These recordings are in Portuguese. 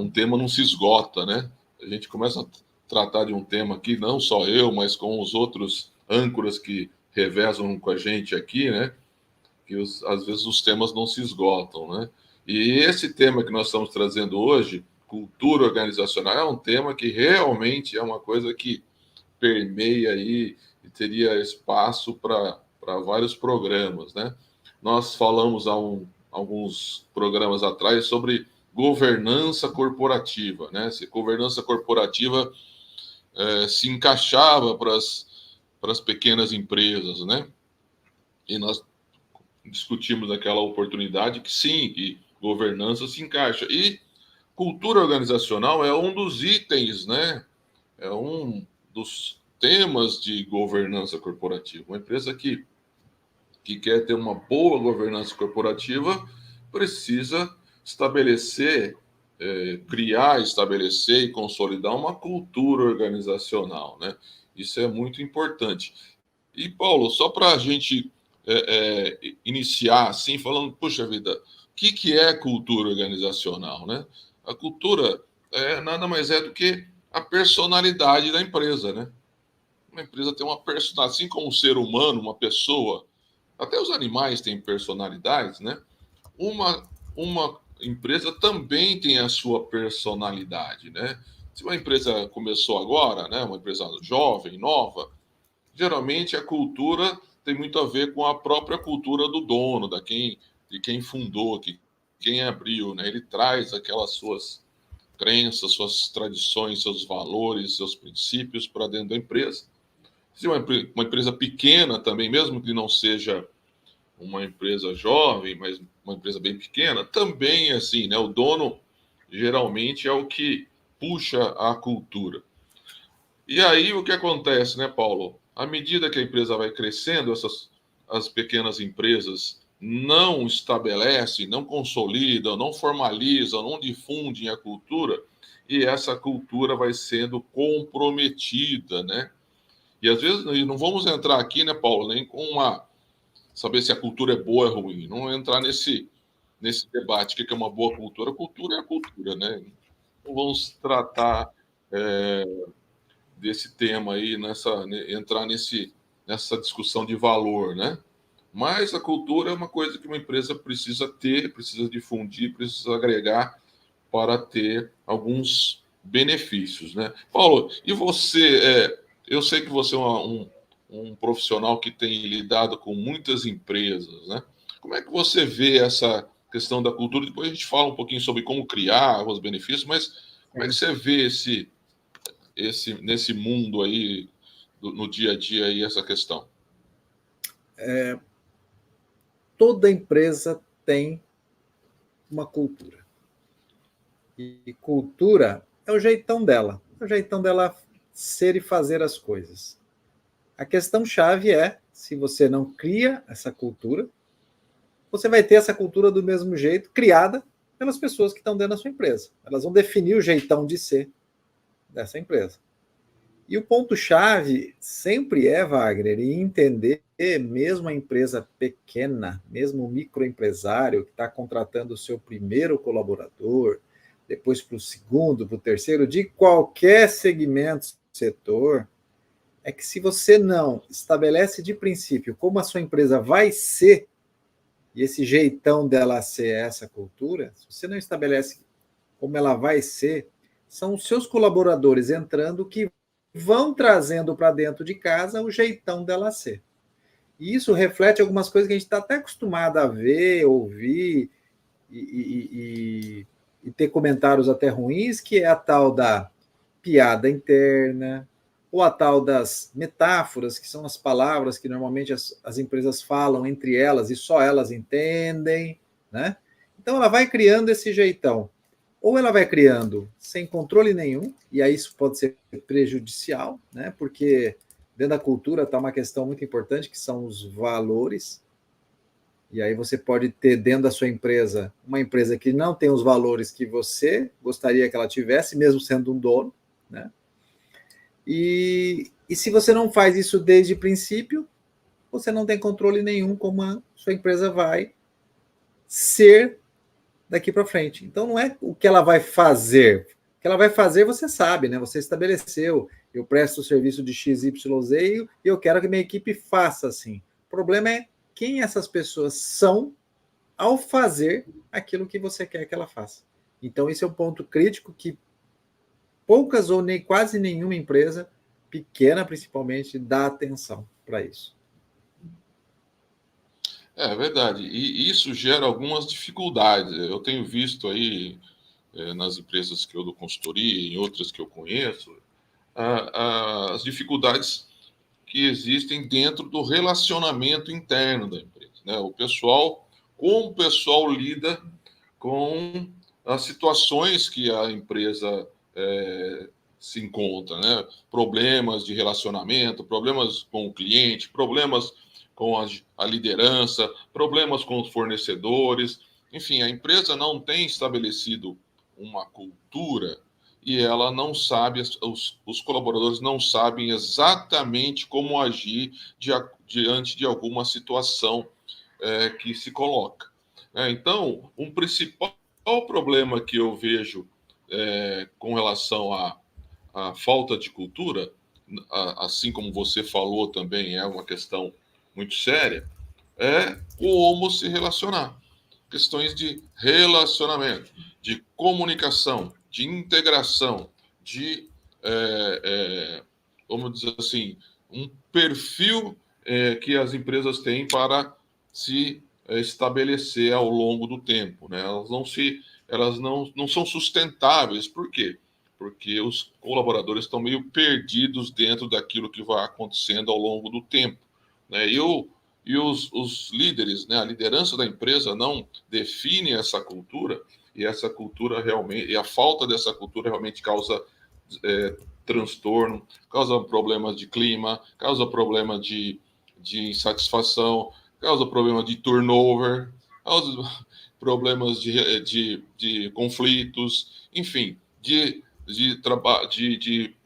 um tema não se esgota, né? A gente começa a tratar de um tema aqui, não só eu, mas com os outros âncoras que revezam com a gente aqui, né? Que às vezes os temas não se esgotam, né? E esse tema que nós estamos trazendo hoje, cultura organizacional, é um tema que realmente é uma coisa que permeia aí e teria espaço para vários programas, né? Nós falamos alguns programas atrás sobre governança corporativa, né? Se governança corporativa se encaixava para as pequenas empresas, né? E nós discutimos naquela oportunidade que sim, que governança se encaixa. E cultura organizacional é um dos itens, né? É um dos temas de governança corporativa. Uma empresa que quer ter uma boa governança corporativa precisa estabelecer, criar, estabelecer e consolidar uma cultura organizacional, né? Isso é muito importante. E, Paulo, só para a gente iniciar assim, falando, puxa vida, o que é cultura organizacional, né? A cultura nada mais é do que a personalidade da empresa, né? Uma empresa tem uma personalidade, assim como o ser humano, uma pessoa, até os animais têm personalidades, né? Uma empresa também tem a sua personalidade, né? Se uma empresa começou agora, né, uma empresa jovem, nova, geralmente a cultura tem muito a ver com a própria cultura do dono, de quem fundou, quem abriu, né? Ele traz aquelas suas crenças, suas tradições, seus valores, seus princípios para dentro da empresa. Se uma empresa pequena também, mesmo que não seja uma empresa jovem, mas uma empresa bem pequena, também é assim, né? O dono geralmente é o que puxa a cultura. E aí o que acontece, né, Paulo? À medida que a empresa vai crescendo, as pequenas empresas não estabelecem, não consolidam, não formalizam, não difundem a cultura, e essa cultura vai sendo comprometida, né? E às vezes não vamos entrar aqui, né, Paulo, nem com saber se a cultura é boa ou é ruim. Não entrar nesse debate, o que é uma boa cultura. A cultura é a cultura, né? Não vamos tratar desse tema aí, entrar nessa discussão de valor, né? Mas a cultura é uma coisa que uma empresa precisa ter, precisa difundir, precisa agregar para ter alguns benefícios, né? Paulo, e você, eu sei que você é um profissional que tem lidado com muitas empresas, né? Como é que você vê essa questão da cultura? Depois a gente fala um pouquinho sobre como criar os benefícios, mas como é que você vê nesse mundo aí, no dia a dia, aí, essa questão? Toda empresa tem uma cultura. E cultura é o jeitão dela. É o jeitão dela ser e fazer as coisas. A questão chave é, se você não cria essa cultura, você vai ter essa cultura do mesmo jeito, criada pelas pessoas que estão dentro da sua empresa. Elas vão definir o jeitão de ser dessa empresa. E o ponto-chave sempre é, Wagner, entender, mesmo a empresa pequena, mesmo o microempresário que está contratando o seu primeiro colaborador, depois para o segundo, para o terceiro, de qualquer segmento, setor, é que se você não estabelece de princípio como a sua empresa vai ser, e esse jeitão dela ser essa cultura, se você não estabelece como ela vai ser, são os seus colaboradores entrando que vão trazendo para dentro de casa o jeitão dela ser. E isso reflete algumas coisas que a gente está até acostumado a ver, ouvir e ter comentários até ruins, que é a tal da piada interna, ou a tal das metáforas, que são as palavras que normalmente as empresas falam entre elas e só elas entendem, né? Então ela vai criando esse jeitão. Ou ela vai criando sem controle nenhum, e aí isso pode ser prejudicial, né? Porque dentro da cultura está uma questão muito importante, que são os valores. E aí você pode ter dentro da sua empresa uma empresa que não tem os valores que você gostaria que ela tivesse, mesmo sendo um dono, né? E se você não faz isso desde o princípio, você não tem controle nenhum como a sua empresa vai ser daqui para frente. Então, não é o que ela vai fazer. O que ela vai fazer, você sabe, né? Você estabeleceu. Eu presto o serviço de XYZ e eu quero que minha equipe faça assim. O problema é quem essas pessoas são ao fazer aquilo que você quer que ela faça. Então, esse é um ponto crítico que poucas ou nem quase nenhuma empresa, pequena principalmente, dá atenção para isso. É verdade. E isso gera algumas dificuldades. Eu tenho visto aí, nas empresas que eu dou consultoria e em outras que eu conheço, as dificuldades que existem dentro do relacionamento interno da empresa, né? Como o pessoal lida com as situações que a empresa se encontra, né? Problemas de relacionamento, problemas com o cliente, problemas com a liderança, problemas com os fornecedores. Enfim, a empresa não tem estabelecido uma cultura e ela não sabe, os colaboradores não sabem exatamente como agir diante de alguma situação que se coloca. Então, um principal problema que eu vejo com relação à falta de cultura, assim como você falou também, é uma questão muito séria, é como se relacionar. Questões de relacionamento, de comunicação, de integração, de, vamos dizer assim, um perfil que as empresas têm para se estabelecer ao longo do tempo, né? Elas não são sustentáveis. Por quê? Porque os colaboradores estão meio perdidos dentro daquilo que vai acontecendo ao longo do tempo, né? E os líderes, né, a liderança da empresa não define essa cultura, e essa cultura realmente, e a falta dessa cultura realmente causa transtorno, causa problemas de clima, causa problema de insatisfação, causa problema de turnover, causa problemas de conflitos, enfim, de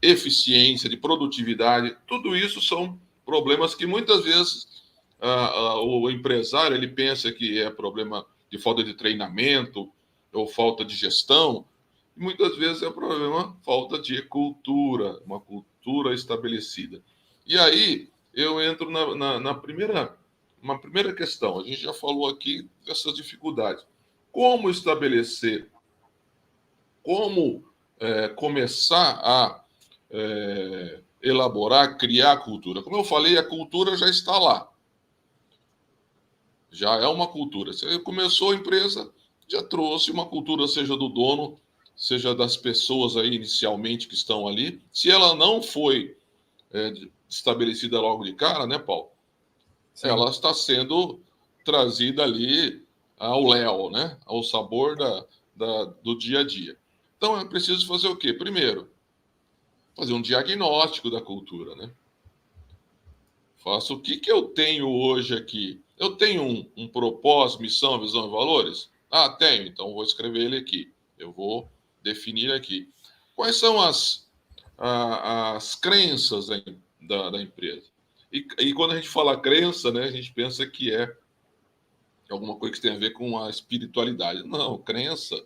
eficiência, de produtividade. Tudo isso são problemas que muitas vezes o empresário ele pensa que é problema de falta de treinamento ou falta de gestão, e muitas vezes é problema falta de cultura, uma cultura estabelecida. E aí eu entro na primeira, uma primeira questão. A gente já falou aqui dessas dificuldades. Como estabelecer, como começar a elaborar, criar a cultura? Como eu falei, a cultura já está lá. Já é uma cultura. Você começou a empresa, já trouxe uma cultura, seja do dono, seja das pessoas aí inicialmente que estão ali. Se ela não foi estabelecida logo de cara, né, Paulo? Sim. Ela está sendo trazida ali ao léu, né? Ao sabor do dia a dia. Então é preciso fazer o quê? Primeiro, fazer um diagnóstico da cultura, né? Faço o que eu tenho hoje aqui. Eu tenho um propósito, missão, visão e valores? Ah, tenho. Então vou escrever ele aqui. Eu vou definir aqui. Quais são as crenças da empresa? E quando a gente fala crença, né, a gente pensa que é alguma coisa que tem a ver com a espiritualidade. Não, crença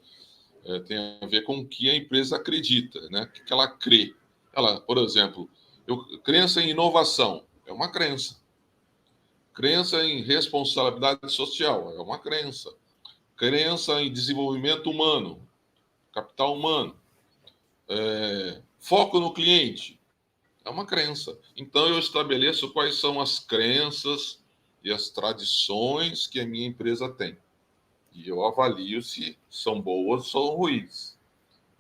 tem a ver com o que a empresa acredita, né? O que ela crê. Ela, por exemplo, crença em inovação é uma crença. Crença em responsabilidade social é uma crença. Crença em desenvolvimento humano, capital humano, foco no cliente é uma crença. Então eu estabeleço quais são as crenças e as tradições que a minha empresa tem. E eu avalio se são boas ou ruins.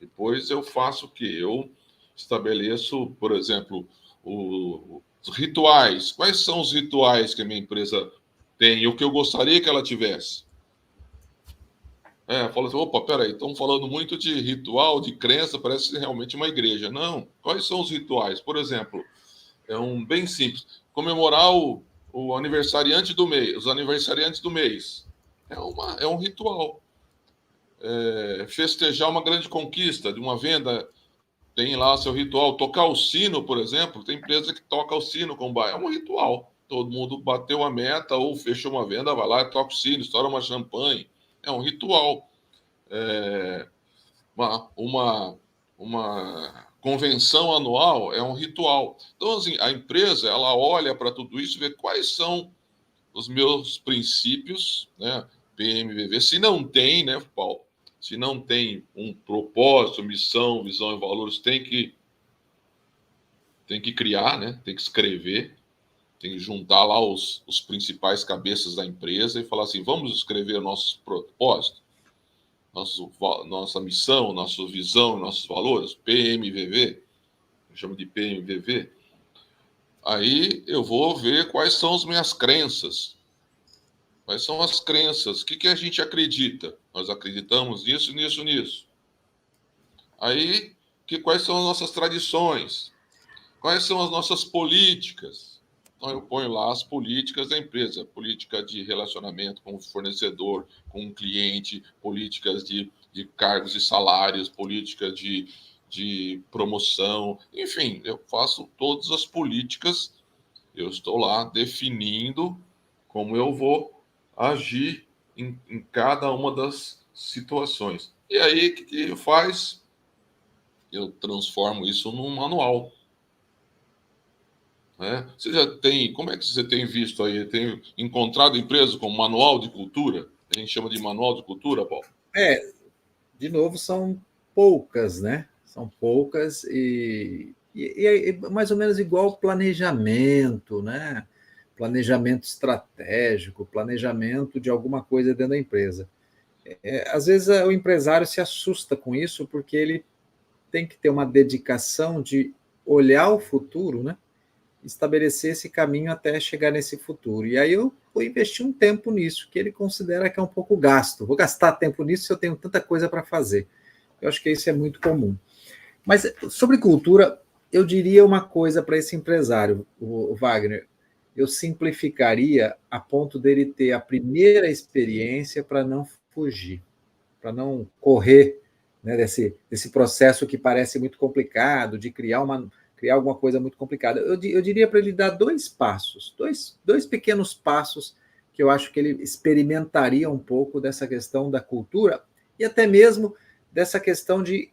Depois eu faço o quê? Eu estabeleço, por exemplo, os rituais. Quais são os rituais que a minha empresa tem e o que eu gostaria que ela tivesse? Fala assim, opa, peraí, estão falando muito de ritual, de crença, parece realmente uma igreja. Não, quais são os rituais? Por exemplo, é um bem simples, comemorar o aniversariante do mês, os aniversariantes do mês. É um ritual. Festejar uma grande conquista de uma venda, tem lá seu ritual. Tocar o sino, por exemplo, tem empresa que toca o sino com o bairro. É um ritual. Todo mundo bateu a meta ou fechou uma venda, vai lá e toca o sino, estoura uma champanhe. É um ritual. uma convenção anual é um ritual. Então, assim, a empresa ela olha para tudo isso e vê quais são os meus princípios, né? PMVV. Se não tem, né, Paulo? Se não tem um propósito, missão, visão e valores, tem que criar, né? Tem que escrever, tem que juntar lá os principais cabeças da empresa e falar assim: vamos escrever nossos propósitos, nossa missão, nossa visão, nossos valores, PMVV, eu chamo de PMVV. Aí eu vou ver quais são as minhas crenças. Quais são as crenças? O que a gente acredita? Nós acreditamos nisso, nisso, nisso. Aí, quais são as nossas tradições? Quais são as nossas políticas? Então, eu ponho lá as políticas da empresa. Política de relacionamento com o fornecedor, com o cliente, políticas de cargos e salários, política de promoção. Enfim, eu faço todas as políticas. Eu estou lá definindo como eu vou agir em cada uma das situações. E aí, o que faz? Eu transformo isso num manual. Né? Você já tem, como é que você tem visto aí? Tem encontrado empresas com manual de cultura? A gente chama de manual de cultura, Paulo? De novo, são poucas, né? São poucas e é mais ou menos igual planejamento, né? Planejamento estratégico, planejamento de alguma coisa dentro da empresa. Às vezes o empresário se assusta com isso porque ele tem que ter uma dedicação de olhar o futuro, né? Estabelecer esse caminho até chegar nesse futuro. E aí eu vou investir um tempo nisso, que ele considera que é um pouco gasto. Vou gastar tempo nisso se eu tenho tanta coisa para fazer. Eu acho que isso é muito comum. Mas sobre cultura, eu diria uma coisa para esse empresário, o Wagner. Eu simplificaria a ponto dele ter a primeira experiência para não fugir, para não correr, né, desse processo que parece muito complicado, de criar alguma coisa muito complicada. Eu diria para ele dar dois passos, dois pequenos passos que eu acho que ele experimentaria um pouco dessa questão da cultura e até mesmo dessa questão de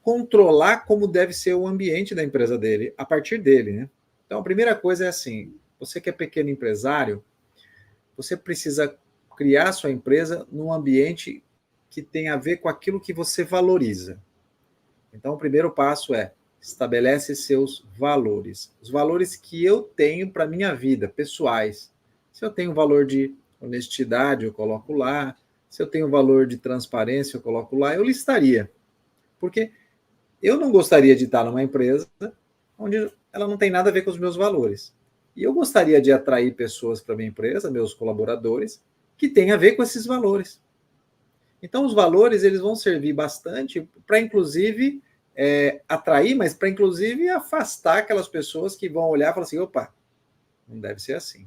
controlar como deve ser o ambiente da empresa dele, a partir dele, né? Então, a primeira coisa é assim, você que é pequeno empresário, você precisa criar sua empresa num ambiente que tem a ver com aquilo que você valoriza. Então, o primeiro passo é estabelece seus valores. Os valores que eu tenho para a minha vida, pessoais. Se eu tenho valor de honestidade, eu coloco lá. Se eu tenho valor de transparência, eu coloco lá. Eu listaria. Porque eu não gostaria de estar numa empresa onde ela não tem nada a ver com os meus valores. E eu gostaria de atrair pessoas para a minha empresa, meus colaboradores, que têm a ver com esses valores. Então, os valores eles vão servir bastante para, inclusive, atrair, mas para, inclusive, afastar aquelas pessoas que vão olhar e falar assim, opa, não deve ser assim.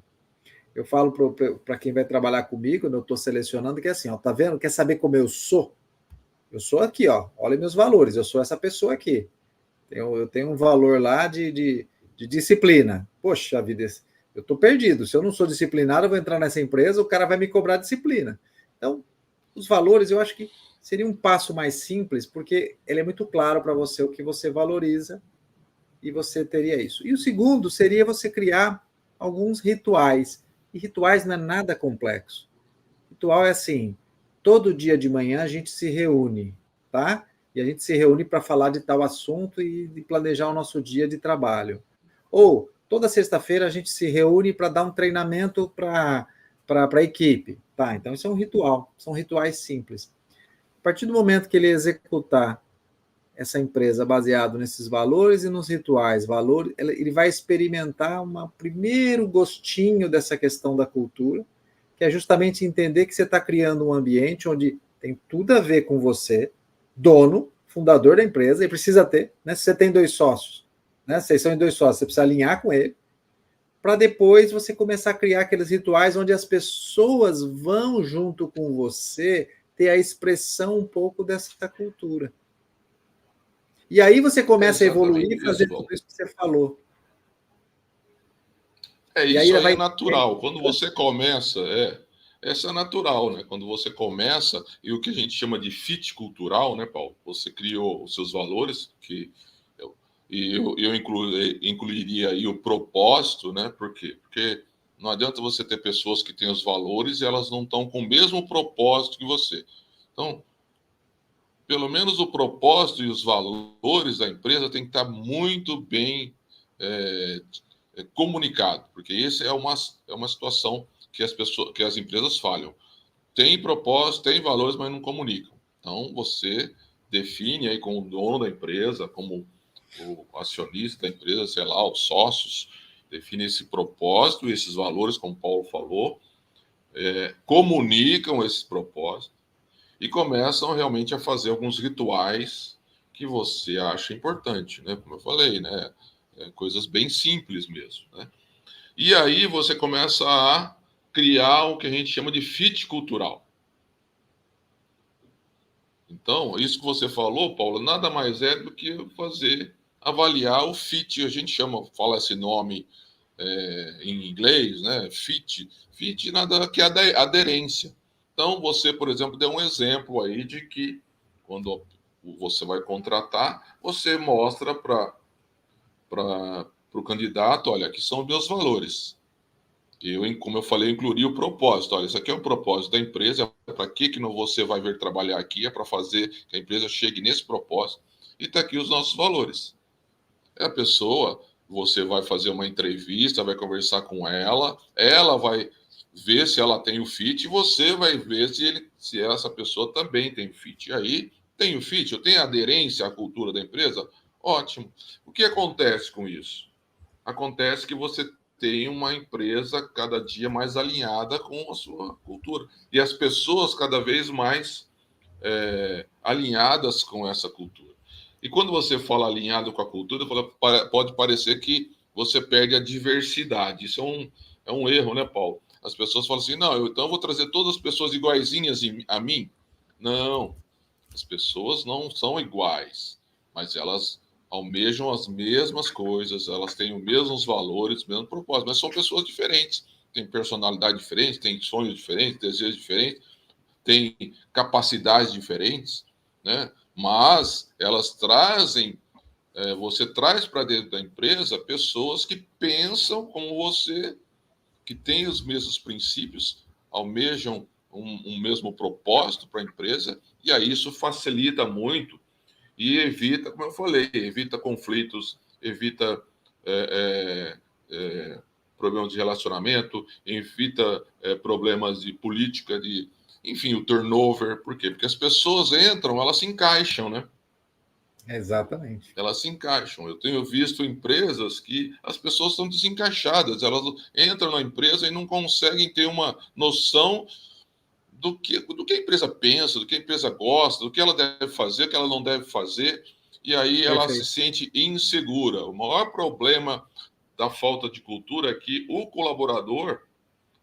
Eu falo para quem vai trabalhar comigo, quando eu estou selecionando, que é assim, ó, tá vendo? Quer saber como eu sou? Eu sou aqui, ó, olha meus valores, eu sou essa pessoa aqui. Eu tenho um valor lá de disciplina. Poxa vida, eu estou perdido. Se eu não sou disciplinado, eu vou entrar nessa empresa, o cara vai me cobrar disciplina. Então, os valores, eu acho que seria um passo mais simples, porque ele é muito claro para você o que você valoriza e você teria isso. E o segundo seria você criar alguns rituais. E rituais não é nada complexo. Ritual é assim, todo dia de manhã a gente se reúne, tá? E a gente se reúne para falar de tal assunto e de planejar o nosso dia de trabalho. Ou, toda sexta-feira a gente se reúne para dar um treinamento para a equipe. Tá, então isso é um ritual, são rituais simples. A partir do momento que ele executar essa empresa baseado nesses valores e nos rituais, ele vai experimentar um primeiro gostinho dessa questão da cultura, que é justamente entender que você está criando um ambiente onde tem tudo a ver com você, dono, fundador da empresa, e precisa ter, né? Se você tem 2 sócios, né? Vocês são em 2 sócios, você precisa alinhar com ele, para depois você começar a criar aqueles rituais onde as pessoas vão junto com você ter a expressão um pouco dessa cultura. E aí você começa a evoluir e fazer tudo isso que você falou. Isso aí é natural. Quando você começa, essa é natural, né? Quando você começa, e o que a gente chama de fit cultural, né, Paulo? Você criou os seus valores, eu incluiria aí o propósito, né? Por quê? Porque não adianta você ter pessoas que têm os valores e elas não estão com o mesmo propósito que você. Então, pelo menos o propósito e os valores da empresa tem que estar muito bem é, comunicado, porque essa é uma situação que as empresas falham. Tem propósito, tem valores, mas não comunicam. Então, você define aí com o dono da empresa, como o acionista da empresa, sei lá, os sócios, define esse propósito e esses valores, como o Paulo falou, comunicam esses propósitos e começam realmente a fazer alguns rituais que você acha importante, né? Como eu falei, né? Coisas bem simples mesmo, né? E aí você começa a criar o que a gente chama de fit cultural. Então, isso que você falou, Paulo, nada mais é do que avaliar o fit, a gente fala esse nome em inglês, né? Fit nada que aderência. Então, você, por exemplo, deu um exemplo aí de que quando você vai contratar, você mostra para o candidato, olha, aqui são os meus valores. Como eu falei, eu incluiria o propósito. Olha, isso aqui é o propósito da empresa. Para que não você vai vir trabalhar aqui? É para fazer que a empresa chegue nesse propósito. E está aqui os nossos valores. É a pessoa, você vai fazer uma entrevista, vai conversar com ela vai ver se ela tem o fit e você vai ver se essa pessoa também tem fit. E aí, tem o fit, eu tenho aderência à cultura da empresa? Ótimo. O que acontece com isso? Acontece que você tem uma empresa cada dia mais alinhada com a sua cultura. E as pessoas cada vez mais alinhadas com essa cultura. E quando você fala alinhado com a cultura, pode parecer que você perde a diversidade. Isso é um erro, né, Paulo? As pessoas falam assim, não, então eu vou trazer todas as pessoas iguaizinhas a mim. Não, as pessoas não são iguais, mas elas almejam as mesmas coisas, elas têm os mesmos valores, os mesmos propósitos, mas são pessoas diferentes, têm personalidade diferente, têm sonhos diferentes, desejos diferentes, têm capacidades diferentes, né? Mas elas trazem, você traz para dentro da empresa pessoas que pensam como você, que têm os mesmos princípios, almejam um mesmo propósito para a empresa, e aí isso facilita muito e evita, como eu falei, evita conflitos, evita é, problemas de relacionamento, evita problemas de política, enfim, o turnover. Por quê? Porque as pessoas entram, elas se encaixam, né? Exatamente. Elas se encaixam. Eu tenho visto empresas que as pessoas são desencaixadas, elas entram na empresa e não conseguem ter uma noção do que a empresa pensa, do que a empresa gosta, do que ela deve fazer, do que ela não deve fazer, e aí ela se Perfeito. sente insegura. O maior problema da falta de cultura é que o colaborador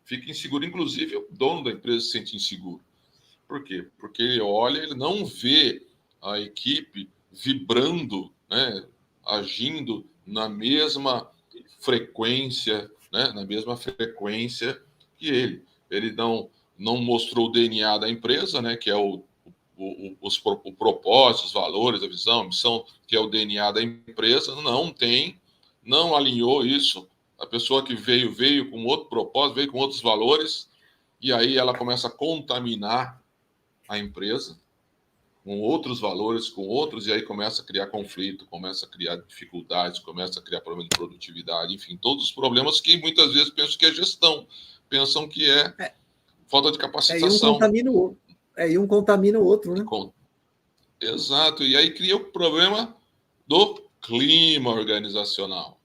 fica inseguro, inclusive o dono da empresa se sente inseguro. Por quê? Porque ele olha, ele não vê a equipe vibrando, né, agindo na mesma frequência, né, na mesma frequência que ele. Ele não mostrou o DNA da empresa, né, que é o propósito, os valores, a visão, a missão, que é o DNA da empresa, não tem, não alinhou isso. A pessoa que veio com outro propósito, veio com outros valores, e aí ela começa a contaminar a empresa com outros valores, com outros, e aí começa a criar conflito, começa a criar dificuldades, começa a criar problema de produtividade, enfim, todos os problemas que muitas vezes pensam que é gestão, pensam que é falta de E um capacitação. contamina o outro. E um contamina o outro, né? Exato, e aí cria o problema do clima organizacional.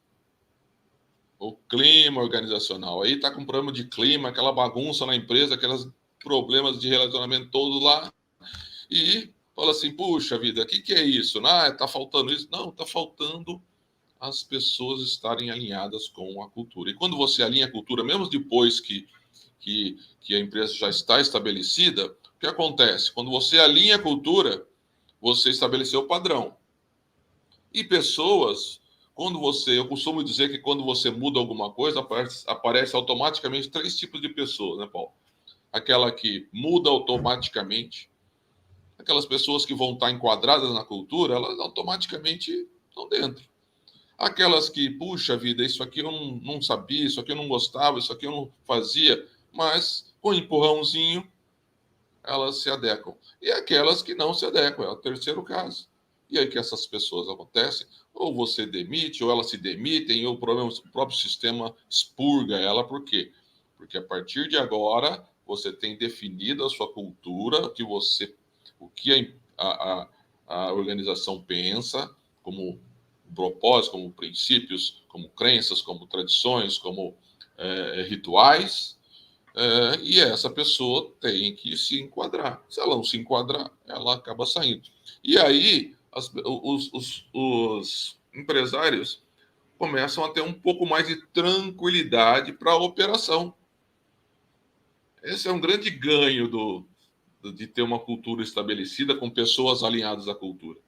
O clima organizacional. Aí tá com problema de clima, aquela bagunça na empresa, aqueles problemas de relacionamento todo lá, e fala assim, puxa vida, o que é isso? Ah, tá faltando isso? Não, tá faltando as pessoas estarem alinhadas com a cultura. E quando você alinha a cultura, mesmo depois que a empresa já está estabelecida, o que acontece? Quando você alinha a cultura, você estabeleceu o padrão. E pessoas, eu costumo dizer que quando você muda alguma coisa, aparece automaticamente três tipos de pessoas, né, Paulo? aquela que muda automaticamente. Aquelas pessoas que vão estar enquadradas na cultura, elas automaticamente estão dentro. Aquelas que, puxa vida, isso aqui eu não sabia, isso aqui eu não gostava, isso aqui eu não fazia, mas com um empurrãozinho elas se adequam. E aquelas que não se adequam, é o terceiro caso. E aí que essas pessoas acontecem, ou você demite, ou elas se demitem, ou o próprio sistema expurga ela. Por quê? Porque a partir de agora você tem definido a sua cultura, o que a organização pensa como propósito, como princípios, como crenças, como tradições, como rituais, e essa pessoa tem que se enquadrar. Se ela não se enquadrar, ela acaba saindo. E aí os empresários começam a ter um pouco mais de tranquilidade para a operação. Esse é um grande ganho de ter uma cultura estabelecida com pessoas alinhadas à cultura.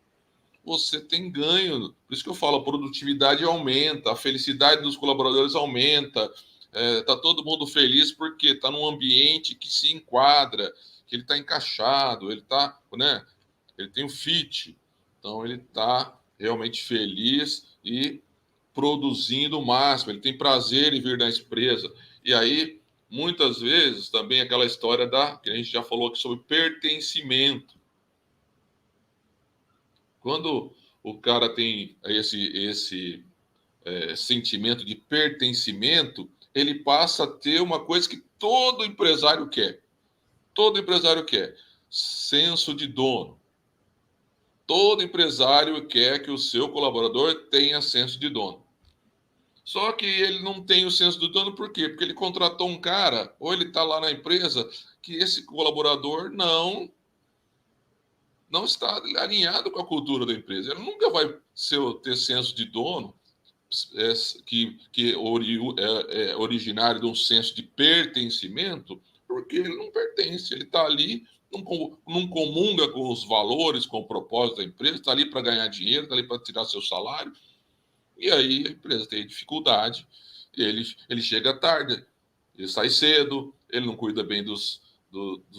Você tem ganho. Por isso que eu falo, a produtividade aumenta, a felicidade dos colaboradores aumenta, tá todo mundo feliz porque está num ambiente que se enquadra, que ele está encaixado, ele tá, né? Ele tem o fit, então ele está realmente feliz e produzindo o máximo, ele tem prazer em vir da empresa. E aí, muitas vezes, também aquela história que a gente já falou aqui sobre pertencimento. Quando o cara tem esse sentimento de pertencimento, ele passa a ter uma coisa que todo empresário quer. Todo empresário quer. Senso de dono. Todo empresário quer que o seu colaborador tenha senso de dono. Só que ele não tem o senso do dono, por quê? Porque ele contratou um cara, ou ele está lá na empresa, que esse colaborador não está alinhado com a cultura da empresa. Ele nunca vai ter senso de dono, que é originário de um senso de pertencimento, porque ele não pertence, ele está ali, não comunga com os valores, com o propósito da empresa, está ali para ganhar dinheiro, está ali para tirar seu salário, e aí a empresa tem dificuldade, ele chega tarde, ele sai cedo, ele não cuida bem dos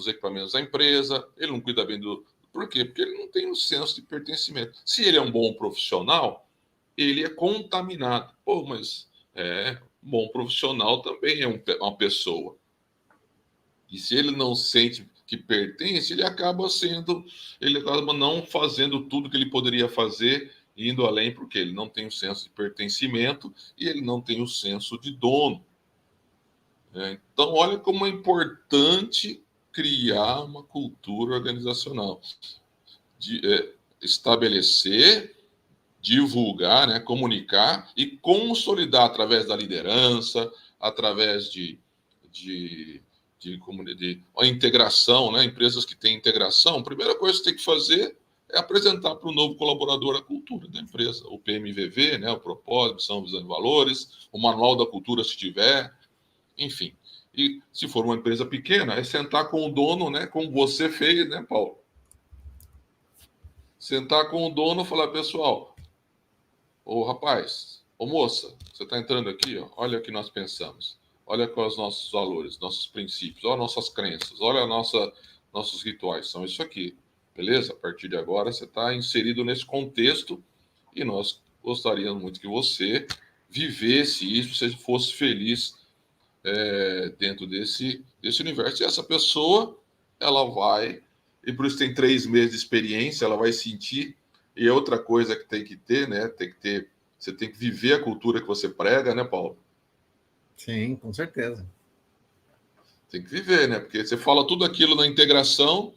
equipamentos da empresa, ele não cuida bem do... Por quê? Porque ele não tem um senso de pertencimento. Se ele é um bom profissional, ele é contaminado. Pô, mas um bom profissional também é uma pessoa. E se ele não sente que pertence, ele acaba não fazendo tudo que ele poderia fazer, indo além, porque ele não tem o senso de pertencimento e ele não tem o senso de dono. Então, olha como é importante criar uma cultura organizacional. Estabelecer, divulgar, né, comunicar e consolidar através da liderança, através de integração, né, empresas que têm integração. A primeira coisa que você tem que fazer é apresentar para o novo colaborador a cultura da empresa, o PMVV, né, o propósito, missão, visão e valores, o manual da cultura, se tiver, enfim. E se for uma empresa pequena, é sentar com o dono, né, como você fez, né, Paulo? Sentar com o dono e falar, pessoal, ô rapaz, ô moça, você está entrando aqui, ó, olha o que nós pensamos, olha quais os nossos valores, nossos princípios, olha nossas crenças, olha nossos rituais, são isso aqui, beleza? A partir de agora você está inserido nesse contexto e nós gostaríamos muito que você vivesse isso, você fosse feliz dentro desse universo. E essa pessoa, ela vai, e por isso tem 3 meses de experiência, ela vai sentir. E é outra coisa que tem que ter, né? Você tem que viver a cultura que você prega, né, Paulo? Sim, com certeza. Tem que viver, né? Porque você fala tudo aquilo na integração,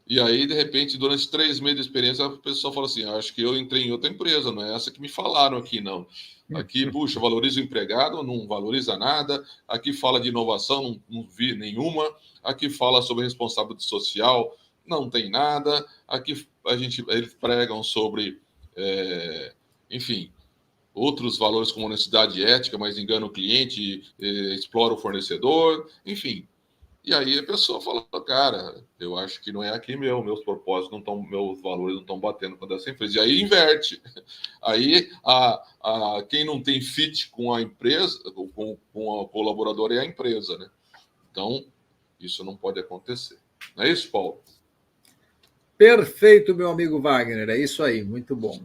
e aí, de repente, durante 3 meses de experiência, a pessoa fala assim: acho que eu entrei em outra empresa, não é essa que me falaram aqui, não. Aqui, puxa, valoriza o empregado, não valoriza nada. Aqui fala de inovação, não vi nenhuma. Aqui fala sobre responsabilidade social, não tem nada. Aqui eles pregam sobre, enfim, outros valores como honestidade ética, mas engana o cliente, explora o fornecedor, enfim. E aí a pessoa fala, cara, eu acho que não é aqui meus propósitos não estão, meus valores não estão batendo com dessa empresa. E aí inverte. Aí quem não tem fit com a empresa, com a colaboradora é a empresa, né? Então, Isso não pode acontecer. Não é isso, Paulo? Perfeito, meu amigo Wagner. É isso aí, muito bom.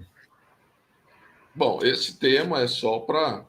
Bom, esse tema é só para...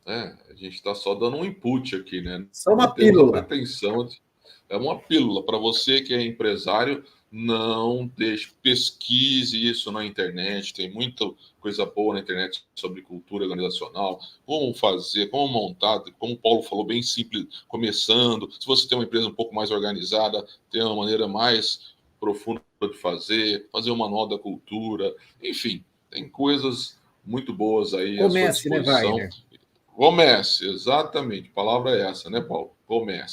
a gente está só dando um input aqui, né? Só uma Não temos a pílula. pretensão de... É uma pílula para você que é empresário. Não deixe, pesquise isso na internet. Tem muita coisa boa na internet sobre cultura organizacional, como fazer, como montar, como o Paulo falou, bem simples, começando. Se você tem uma empresa um pouco mais organizada, tem uma maneira mais profunda de fazer um manual da cultura, enfim, tem coisas muito boas aí à sua Comece, né, disposição. Wagner? Comece, exatamente. A palavra é essa, né, Paulo? Comece.